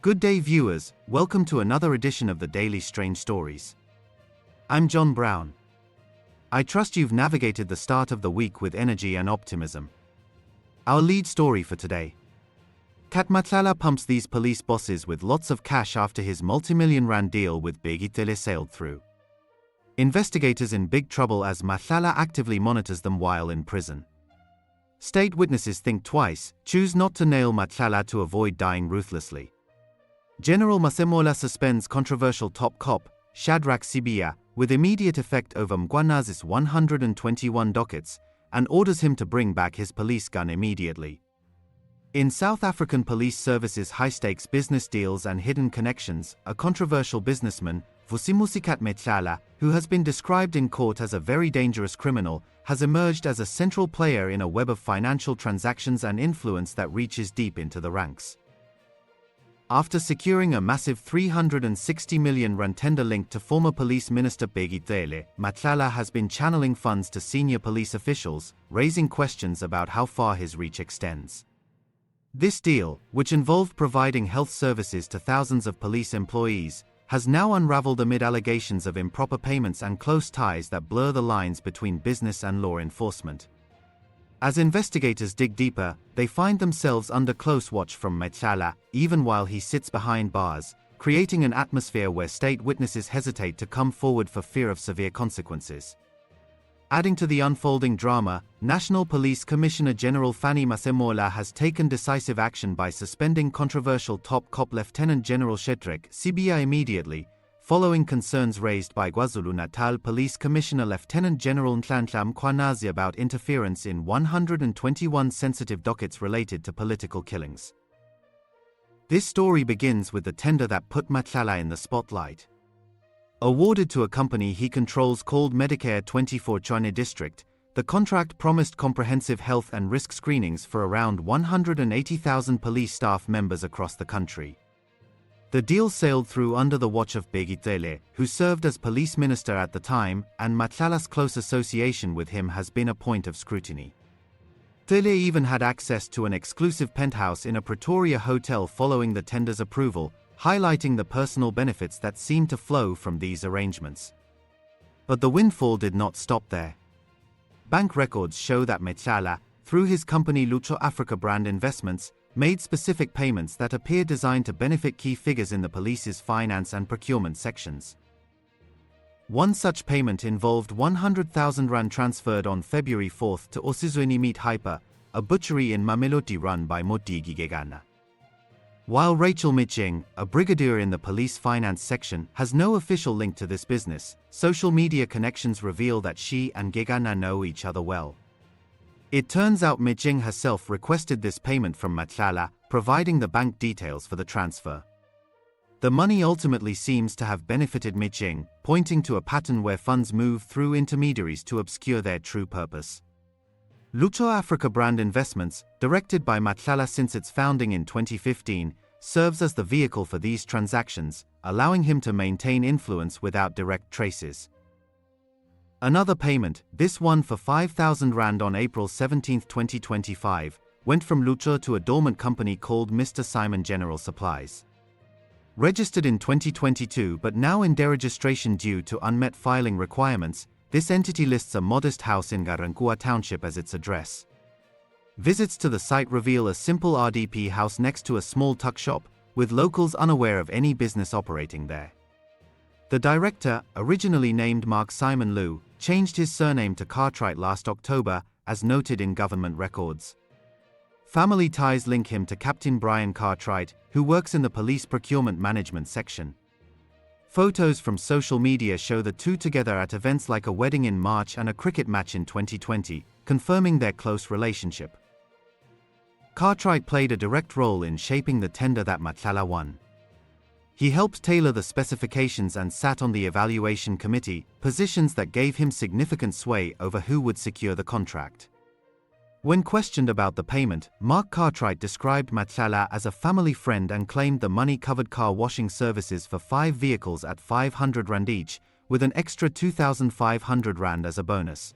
Good day viewers, welcome to another edition of the Daily Strange Stories. I'm John Brown. I trust you've navigated the start of the week with energy and optimism. Our lead story for today. Cat Matlala pumps these police bosses with lots of cash after his multi-million rand deal with Bheki Cele sailed through. Investigators in big trouble as Matlala actively monitors them while in prison. State witnesses think twice, choose not to nail Matlala to avoid dying ruthlessly. General Masemola suspends controversial top cop, Shadrack Sibiya, with immediate effect over Mkhwanazi's 121 dockets, and orders him to bring back his police gun immediately. In South African Police Service's high-stakes business deals and hidden connections, a controversial businessman, Vusimusi Cat Matlala, who has been described in court as a very dangerous criminal, has emerged as a central player in a web of financial transactions and influence that reaches deep into the ranks. After securing a massive 360 million rand tender linked to former Police Minister Bheki Cele, Matlala has been channeling funds to senior police officials, raising questions about how far his reach extends. This deal, which involved providing health services to thousands of police employees, has now unraveled amid allegations of improper payments and close ties that blur the lines between business and law enforcement. As investigators dig deeper, they find themselves under close watch from Matlala, even while he sits behind bars, creating an atmosphere where state witnesses hesitate to come forward for fear of severe consequences. Adding to the unfolding drama, National Police Commissioner General Fannie Masemola has taken decisive action by suspending controversial top cop Lieutenant General Shadrack Sibiya immediately, following concerns raised by KwaZulu-Natal Police Commissioner Lieutenant General Nhlanhla Mkhwanazi about interference in 121 sensitive dockets related to political killings. This story begins with the tender that put Matlala in the spotlight. Awarded to a company he controls called Medicare24 Tswane District, the contract promised comprehensive health and risk screenings for around 180,000 police staff members across the country. The deal sailed through under the watch of Bheki Cele, who served as police minister at the time, and Matlala's close association with him has been a point of scrutiny. Cele even had access to an exclusive penthouse in a Pretoria hotel following the tender's approval, highlighting the personal benefits that seemed to flow from these arrangements. But the windfall did not stop there. Bank records show that Matlala, through his company Lucho Africa Brand Investments, made specific payments that appear designed to benefit key figures in the police's finance and procurement sections. One such payment involved 100,000 rand transferred on February 4 to Osizweni Meat Hyper, a butchery in Mamelodi run by Modigi Gegana. While Rachel Mitching, a brigadier in the police finance section, has no official link to this business, social media connections reveal that she and Gegana know each other well. It turns out Mitching herself requested this payment from Matlala, providing the bank details for the transfer. The money ultimately seems to have benefited Mitching, pointing to a pattern where funds move through intermediaries to obscure their true purpose. Lucho Africa Brand Investments, directed by Matlala since its founding in 2015, serves as the vehicle for these transactions, allowing him to maintain influence without direct traces. Another payment, this one for 5,000 rand on April 17, 2025, went from Lucho to a dormant company called Mr. Simon General Supplies. Registered in 2022 but now in deregistration due to unmet filing requirements, this entity lists a modest house in Garankuwa Township as its address. Visits to the site reveal a simple RDP house next to a small tuck shop, with locals unaware of any business operating there. The director, originally named Mark Simon Liu, changed his surname to Cartwright last October, as noted in government records. Family ties link him to Captain Brian Cartwright, who works in the police procurement management section. Photos from social media show the two together at events like a wedding in March and a cricket match in 2020, confirming their close relationship. Cartwright played a direct role in shaping the tender that Matlala won. He helped tailor the specifications and sat on the evaluation committee, positions that gave him significant sway over who would secure the contract. When questioned about the payment, Mark Cartwright described Matlala as a family friend and claimed the money covered car washing services for 5 vehicles at 500 rand each, with an extra 2,500 rand as a bonus.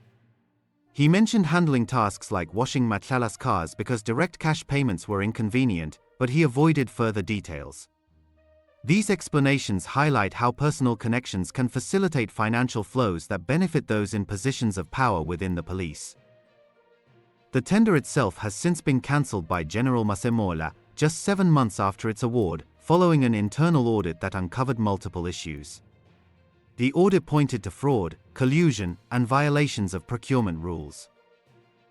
He mentioned handling tasks like washing Matlala's cars because direct cash payments were inconvenient, but he avoided further details. These explanations highlight how personal connections can facilitate financial flows that benefit those in positions of power within the police. The tender itself has since been cancelled by General Masemola, just 7 months after its award, following an internal audit that uncovered multiple issues. The audit pointed to fraud, collusion, and violations of procurement rules.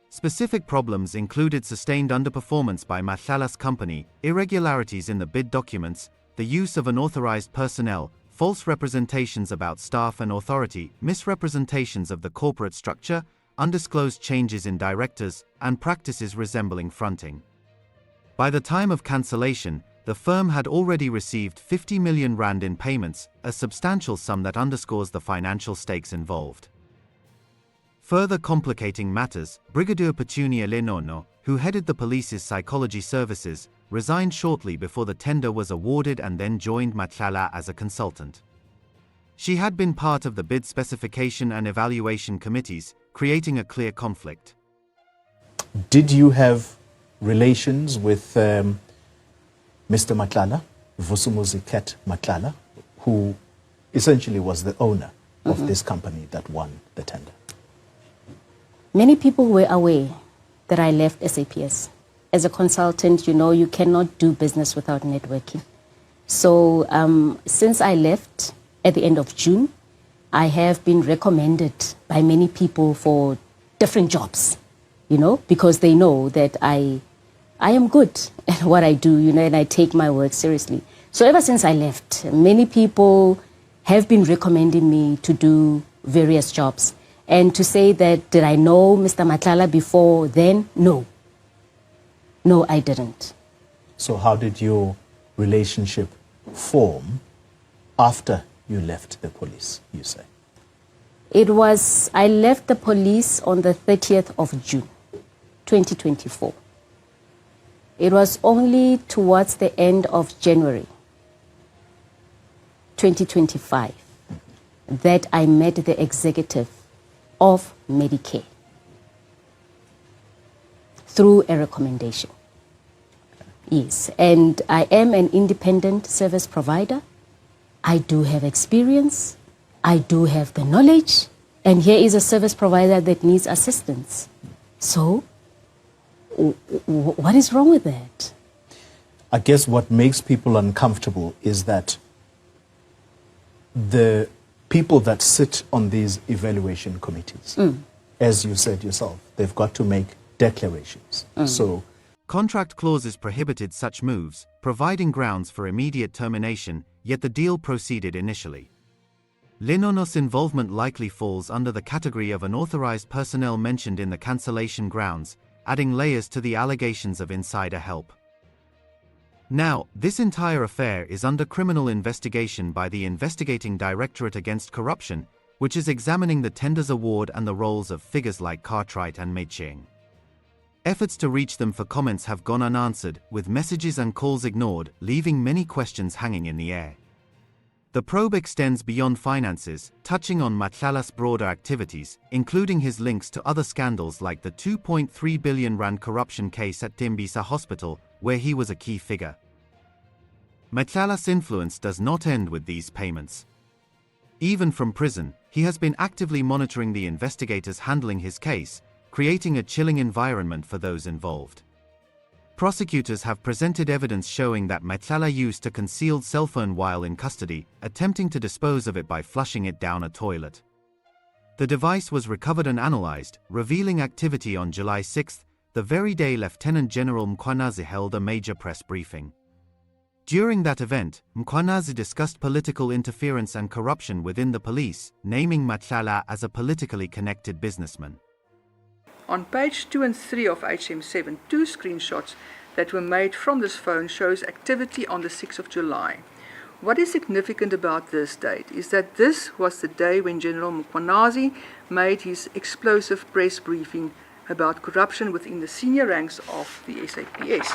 Specific problems included sustained underperformance by Matlala's company, irregularities in the bid documents, the use of unauthorized personnel, false representations about staff and authority, misrepresentations of the corporate structure, undisclosed changes in directors, and practices resembling fronting. By the time of cancellation, the firm had already received 50 million rand in payments, a substantial sum that underscores the financial stakes involved. Further complicating matters, Brigadier Petunia Lenono, who headed the police's psychology services, resigned shortly before the tender was awarded and then joined Matlala as a consultant. She had been part of the bid specification and evaluation committees, creating a clear conflict. Did you have relations with Mr. Matlala, Vusimusi Cat Matlala, who essentially was the owner of this company that won the tender? Many people were aware that I left SAPS. As a consultant, you cannot do business without networking. So since I left at the end of June, I have been recommended by many people for different jobs, because they know that I am good at what I do, and I take my work seriously. So ever since I left, many people have been recommending me to do various jobs. And to say that, did I know Mr. Matlala before then? No. No, I didn't. So how did your relationship form after you left the police, you say? I left the police on the 30th of June, 2024. It was only towards the end of January, 2025, that I met the executive of Medicare through a recommendation. Yes, and I am an independent service provider. I do have experience. I do have the knowledge. And here is a service provider that needs assistance. So, what is wrong with that? I guess what makes people uncomfortable is that the people that sit on these evaluation committees, as you said yourself, they've got to make declarations. So, contract clauses prohibited such moves, providing grounds for immediate termination, yet the deal proceeded initially. Lenono's involvement likely falls under the category of unauthorized personnel mentioned in the cancellation grounds, adding layers to the allegations of insider help. Now, this entire affair is under criminal investigation by the Investigating Directorate Against Corruption, which is examining the tenders award and the roles of figures like Cartwright and Mkhwanazi. Efforts to reach them for comments have gone unanswered, with messages and calls ignored, leaving many questions hanging in the air. The probe extends beyond finances, touching on Matlala's broader activities, including his links to other scandals like the 2.3 billion rand corruption case at Tembisa Hospital, where he was a key figure. Matlala's influence does not end with these payments. Even from prison, he has been actively monitoring the investigators handling his case, creating a chilling environment for those involved. Prosecutors have presented evidence showing that Matlala used a concealed cell phone while in custody, attempting to dispose of it by flushing it down a toilet. The device was recovered and analyzed, revealing activity on July 6, the very day Lieutenant General Mkhwanazi held a major press briefing. During that event, Mkhwanazi discussed political interference and corruption within the police, naming Matlala as a politically connected businessman. On page 2 and 3 of HM7, 2 screenshots that were made from this phone shows activity on the 6th of July. What is significant about this date is that this was the day when General Mkhwanazi made his explosive press briefing about corruption within the senior ranks of the SAPS.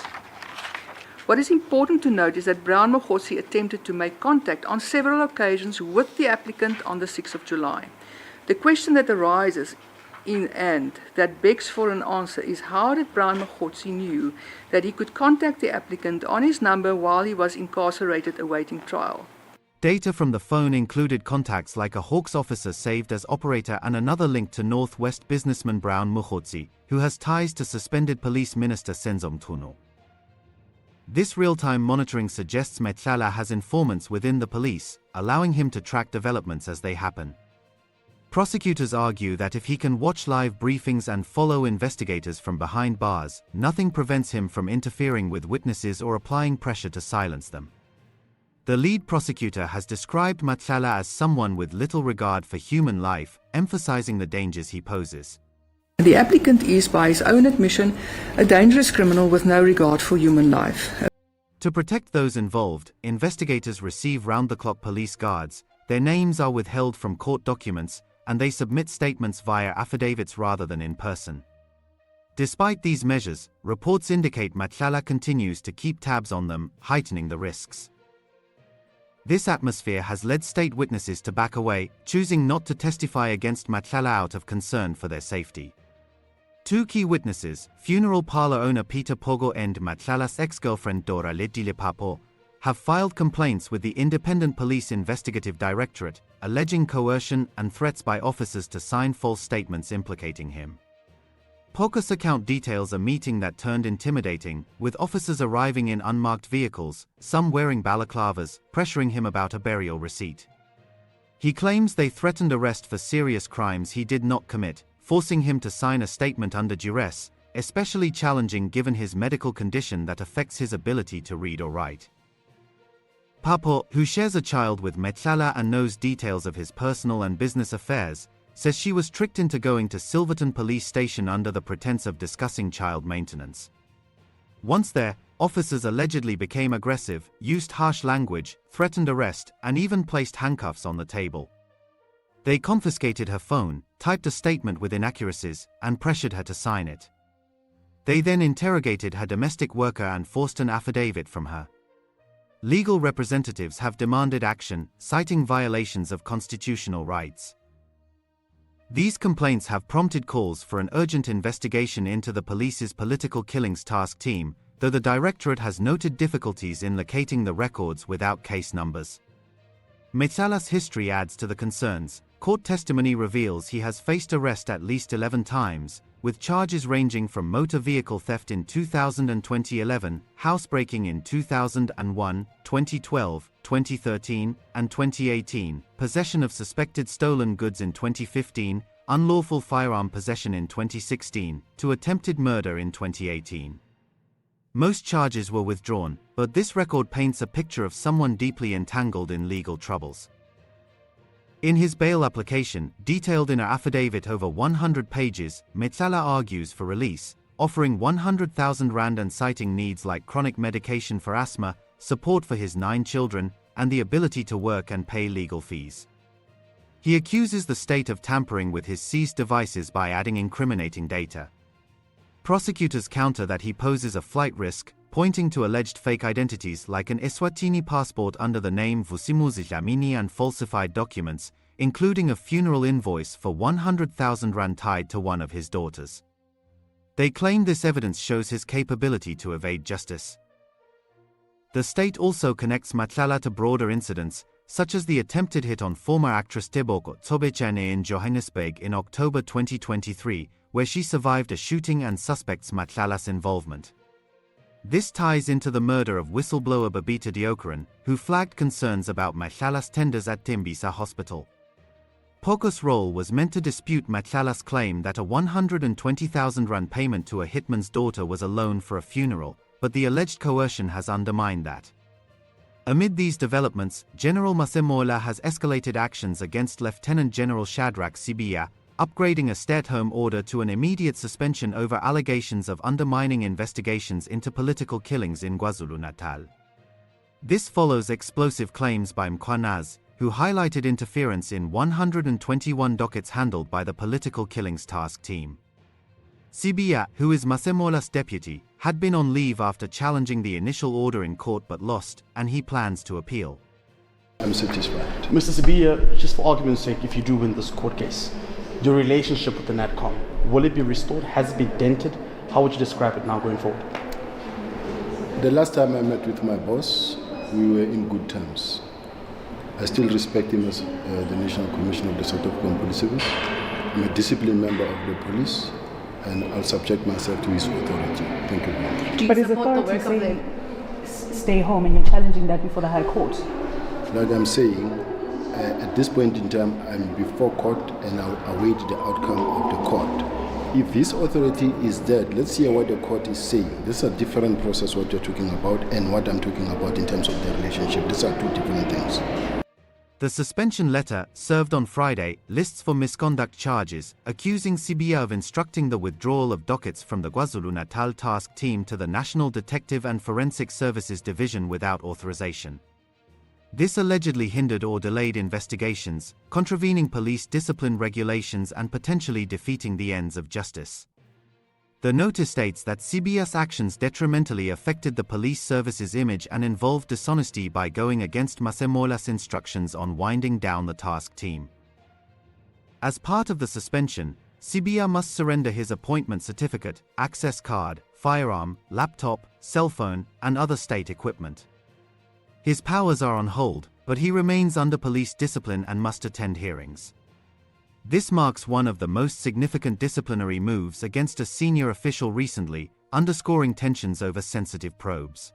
What is important to note is that Brown Mkhwanazi attempted to make contact on several occasions with the applicant on the 6th of July. The question that arises in and that begs for an answer is how did Brian Mkhwanazi knew that he could contact the applicant on his number while he was incarcerated awaiting trial? Data from the phone included contacts like a Hawks officer saved as operator and another link to Northwest businessman Brian Mkhwanazi, who has ties to suspended police minister Senzo Mkhwanazi. This real-time monitoring suggests Matlala has informants within the police, allowing him to track developments as they happen. Prosecutors argue that if he can watch live briefings and follow investigators from behind bars, nothing prevents him from interfering with witnesses or applying pressure to silence them. The lead prosecutor has described Matlala as someone with little regard for human life, emphasizing the dangers he poses. The applicant is, by his own admission, a dangerous criminal with no regard for human life. To protect those involved, investigators receive round-the-clock police guards, their names are withheld from court documents, and they submit statements via affidavits rather than in person. Despite these measures, reports indicate Matlala continues to keep tabs on them, heightening the risks. This atmosphere has led state witnesses to back away, choosing not to testify against Matlala out of concern for their safety. Two key witnesses, funeral parlor owner Peter Pogo and Matlala's ex-girlfriend Dora Ledile Papo, have filed complaints with the Independent Police Investigative Directorate, alleging coercion and threats by officers to sign false statements implicating him. Poco's account details a meeting that turned intimidating, with officers arriving in unmarked vehicles, some wearing balaclavas, pressuring him about a burial receipt. He claims they threatened arrest for serious crimes he did not commit, forcing him to sign a statement under duress, especially challenging given his medical condition that affects his ability to read or write. Papo, who shares a child with Matlala and knows details of his personal and business affairs, says she was tricked into going to Silverton Police Station under the pretense of discussing child maintenance. Once there, officers allegedly became aggressive, used harsh language, threatened arrest, and even placed handcuffs on the table. They confiscated her phone, typed a statement with inaccuracies, and pressured her to sign it. They then interrogated her domestic worker and forced an affidavit from her. Legal representatives have demanded action, citing violations of constitutional rights. These complaints have prompted calls for an urgent investigation into the police's political killings task team, though the directorate has noted difficulties in locating the records without case numbers. Matlala's history adds to the concerns. Court testimony reveals he has faced arrest at least 11 times, with charges ranging from motor vehicle theft in 2000 and 2011, housebreaking in 2001, 2012, 2013, and 2018, possession of suspected stolen goods in 2015, unlawful firearm possession in 2016, to attempted murder in 2018. Most charges were withdrawn, but this record paints a picture of someone deeply entangled in legal troubles. In his bail application, detailed in an affidavit over 100 pages, Matlala argues for release, offering 100,000 rand and citing needs like chronic medication for asthma, support for his 9 children, and the ability to work and pay legal fees. He accuses the state of tampering with his seized devices by adding incriminating data. Prosecutors counter that he poses a flight risk, pointing to alleged fake identities like an Eswatini passport under the name Vusimusi and falsified documents, including a funeral invoice for 100,000 rand tied to one of his daughters. They claim this evidence shows his capability to evade justice. The state also connects Matlala to broader incidents, such as the attempted hit on former actress Teboko Tsobechane in Johannesburg in October 2023, where she survived a shooting and suspects Matlala's involvement. This ties into the murder of whistleblower Babita Deokaran, who flagged concerns about Matlala's tenders at Tembisa Hospital. Poco's role was meant to dispute Matlala's claim that a 120,000 rand payment to a hitman's daughter was a loan for a funeral, but the alleged coercion has undermined that. Amid these developments, General Masemola has escalated actions against Lieutenant General Shadrack Sibiya, upgrading a stay-at-home order to an immediate suspension over allegations of undermining investigations into political killings in KwaZulu-Natal. This follows explosive claims by Mkhwanazi, who highlighted interference in 121 dockets handled by the political killings task team. Sibiya, who is Masemola's deputy, had been on leave after challenging the initial order in court but lost, and he plans to appeal. I'm satisfied. Mr. Sibiya, just for argument's sake, if you do win this court case, your relationship with the NatCom? Will it be restored? Has it been dented? How would you describe it now going forward? The last time I met with my boss, we were in good terms. I still respect him as the National Commissioner of the South African Police Service. I'm a disciplined member of the police, and I'll subject myself to his authority. Thank you very much. But his authority saying stay home, and you're challenging that before the High Court? Like I'm saying, at this point in time, I'm before court and I'll await the outcome of the court. If his authority is dead, let's hear what the court is saying. This is a different process, what you're talking about, and what I'm talking about in terms of the relationship. These are two different things. The suspension letter, served on Friday, lists for misconduct charges, accusing Sibiya of instructing the withdrawal of dockets from the KwaZulu-Natal task team to the National Detective and Forensic Services Division without authorization. This allegedly hindered or delayed investigations, contravening police discipline regulations and potentially defeating the ends of justice. The notice states that Sibiya's actions detrimentally affected the police service's image and involved dishonesty by going against Masemola's instructions on winding down the task team. As part of the suspension, Sibiya must surrender his appointment certificate, access card, firearm, laptop, cell phone, and other state equipment. His powers are on hold, but he remains under police discipline and must attend hearings. This marks one of the most significant disciplinary moves against a senior official recently, underscoring tensions over sensitive probes.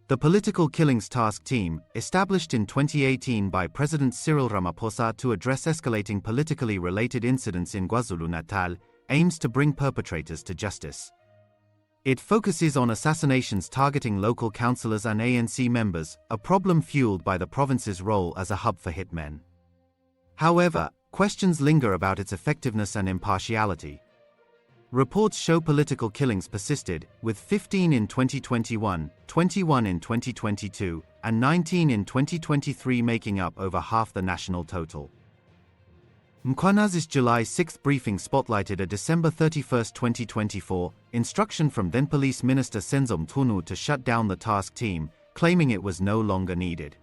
The Political Killings Task Team, established in 2018 by President Cyril Ramaphosa to address escalating politically related incidents in KwaZulu-Natal, aims to bring perpetrators to justice. It focuses on assassinations targeting local councillors and ANC members, a problem fueled by the province's role as a hub for hitmen. However, questions linger about its effectiveness and impartiality. Reports show political killings persisted, with 15 in 2021, 21 in 2022, and 19 in 2023 making up over half the national total. Mkhwanazi's July 6 briefing spotlighted a December 31, 2024, instruction from then Police Minister Senzo Mchunu to shut down the task team, claiming it was no longer needed.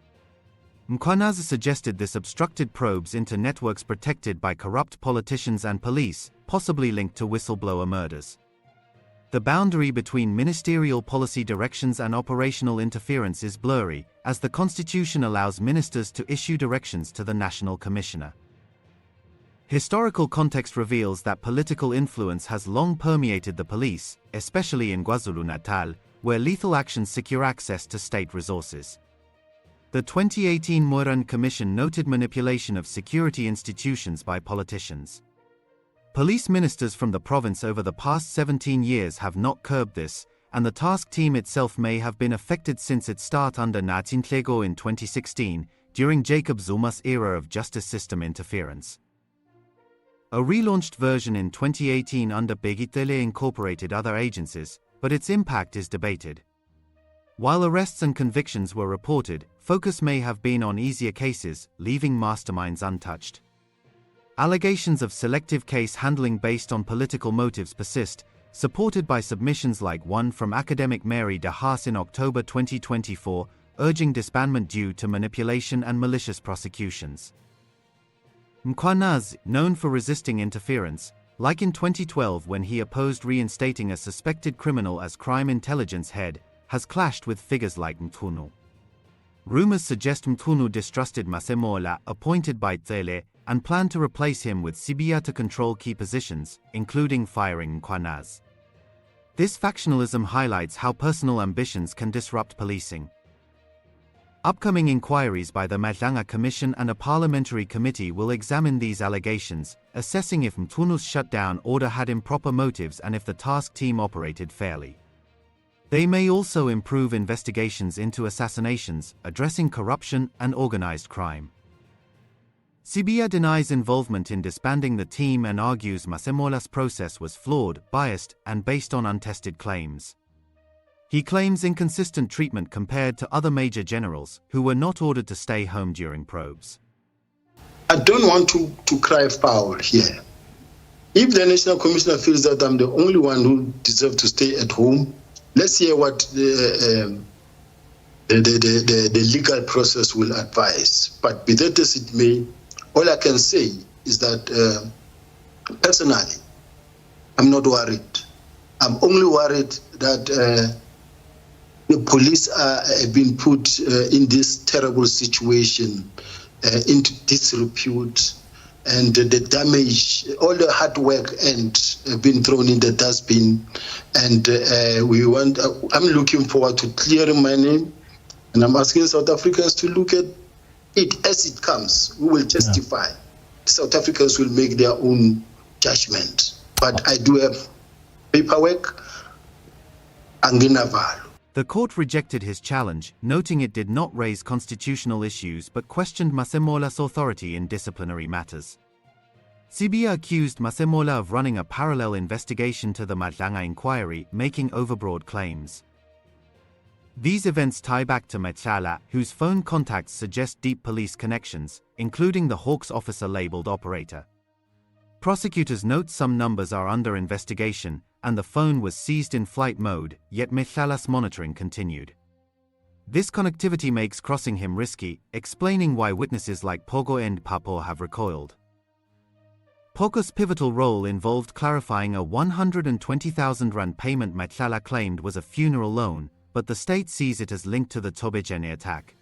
Mkhwanazi suggested this obstructed probes into networks protected by corrupt politicians and police, possibly linked to whistleblower murders. The boundary between ministerial policy directions and operational interference is blurry, as the Constitution allows ministers to issue directions to the National Commissioner. Historical context reveals that political influence has long permeated the police, especially in KwaZulu-Natal, where lethal actions secure access to state resources. The 2018 Moran Commission noted manipulation of security institutions by politicians. Police ministers from the province over the past 17 years have not curbed this, and the task team itself may have been affected since its start under Nhlanhla in 2016, during Jacob Zuma's era of justice system interference. A relaunched version in 2018 under Bheki Cele incorporated other agencies, but its impact is debated. While arrests and convictions were reported, focus may have been on easier cases, leaving masterminds untouched. Allegations of selective case handling based on political motives persist, supported by submissions like one from academic Mary de Haas in October 2024, urging disbandment due to manipulation and malicious prosecutions. Mkhwanazi, known for resisting interference, like in 2012 when he opposed reinstating a suspected criminal as crime intelligence head, has clashed with figures like Mkhunu. Rumors suggest Mkhunu distrusted Masemola, appointed by Cele, and planned to replace him with Sibiya to control key positions, including firing Mkhwanazi. This factionalism highlights how personal ambitions can disrupt policing. Upcoming inquiries by the Nhlanhla Commission and a parliamentary committee will examine these allegations, assessing if Mkhunu's shutdown order had improper motives and if the task team operated fairly. They may also improve investigations into assassinations, addressing corruption and organized crime. Sibiya denies involvement in disbanding the team and argues Masemola's process was flawed, biased, and based on untested claims. He claims inconsistent treatment compared to other major generals who were not ordered to stay home during probes. I don't want to cry foul here. If the National Commissioner feels that I'm the only one who deserves to stay at home, let's hear what the legal process will advise. But be that as it may, all I can say is that personally, I'm not worried. I'm only worried that the police have been put in this terrible situation, into disrepute, and the damage, all the hard work and been thrown in the dustbin. And I'm looking forward to clearing my name, and I'm asking South Africans to look at it as it comes. We will testify. Yeah. South Africans will make their own judgment. But I do have paperwork. The court rejected his challenge, noting it did not raise constitutional issues but questioned Masemola's authority in disciplinary matters. Sibiya accused Masemola of running a parallel investigation to the Nhlanhla inquiry, making overbroad claims. These events tie back to Matlala, whose phone contacts suggest deep police connections, including the Hawks officer labeled operator. Prosecutors note some numbers are under investigation, and the phone was seized in flight mode, yet Nhlanhla's monitoring continued. This connectivity makes crossing him risky, explaining why witnesses like Pogo and Papo have recoiled. Pogo's pivotal role involved clarifying a 120,000 rand payment Nhlanhla claimed was a funeral loan, but the state sees it as linked to the Tobejane attack.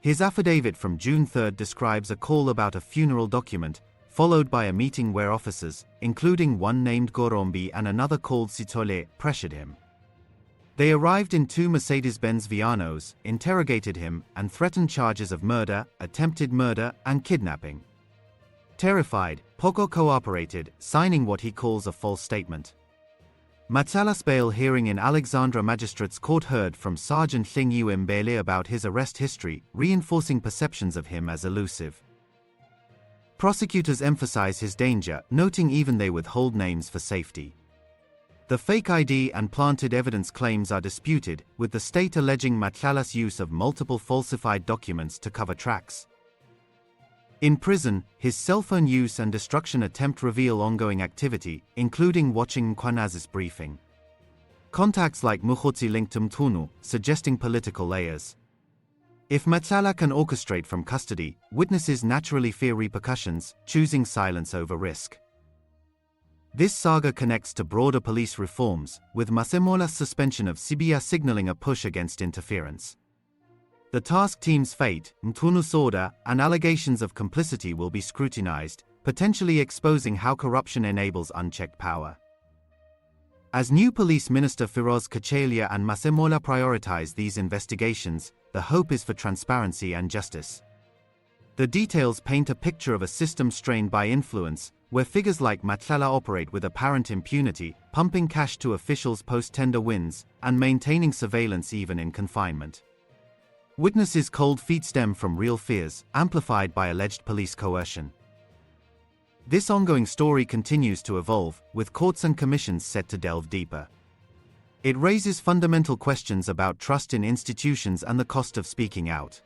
His affidavit from June 3 describes a call about a funeral document, followed by a meeting where officers, including one named Gorombi and another called Sitole, pressured him. They arrived in 2 Mercedes-Benz Vianos, interrogated him, and threatened charges of murder, attempted murder, and kidnapping. Terrified, Pogo cooperated, signing what he calls a false statement. Matlala's bail hearing in Alexandra Magistrates Court heard from Sergeant Nhlanhla Mbele about his arrest history, reinforcing perceptions of him as elusive. Prosecutors emphasize his danger, noting even they withhold names for safety. The fake ID and planted evidence claims are disputed, with the state alleging Matlala's use of multiple falsified documents to cover tracks. In prison, his cell phone use and destruction attempt reveal ongoing activity, including watching Mkhwanazi's briefing. Contacts like Mkhwanazi linked to Mthunu, suggesting political layers. If Matlala can orchestrate from custody, witnesses naturally fear repercussions, choosing silence over risk. This saga connects to broader police reforms, with Masemola's suspension of Sibiya signaling a push against interference. The task team's fate, Mthunu's order, and allegations of complicity will be scrutinized, potentially exposing how corruption enables unchecked power. As new Police Minister Firoz Kachelia and Masemola prioritize these investigations, the hope is for transparency and justice. The details paint a picture of a system strained by influence, where figures like Matlala operate with apparent impunity, pumping cash to officials post-tender wins, and maintaining surveillance even in confinement. Witnesses' cold feet stem from real fears, amplified by alleged police coercion. This ongoing story continues to evolve, with courts and commissions set to delve deeper. It raises fundamental questions about trust in institutions and the cost of speaking out.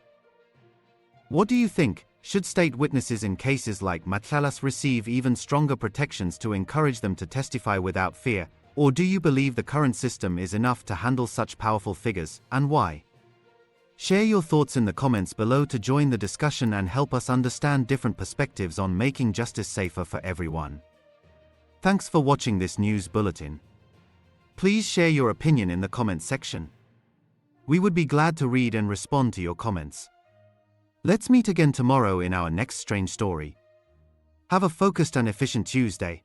What do you think? Should state witnesses in cases like Matlala's receive even stronger protections to encourage them to testify without fear, or do you believe the current system is enough to handle such powerful figures, and why? Share your thoughts in the comments below to join the discussion and help us understand different perspectives on making justice safer for everyone. Thanks for watching this news bulletin. Please share your opinion in the comments section. We would be glad to read and respond to your comments. Let's meet again tomorrow in our next strange story. Have a focused and efficient Tuesday.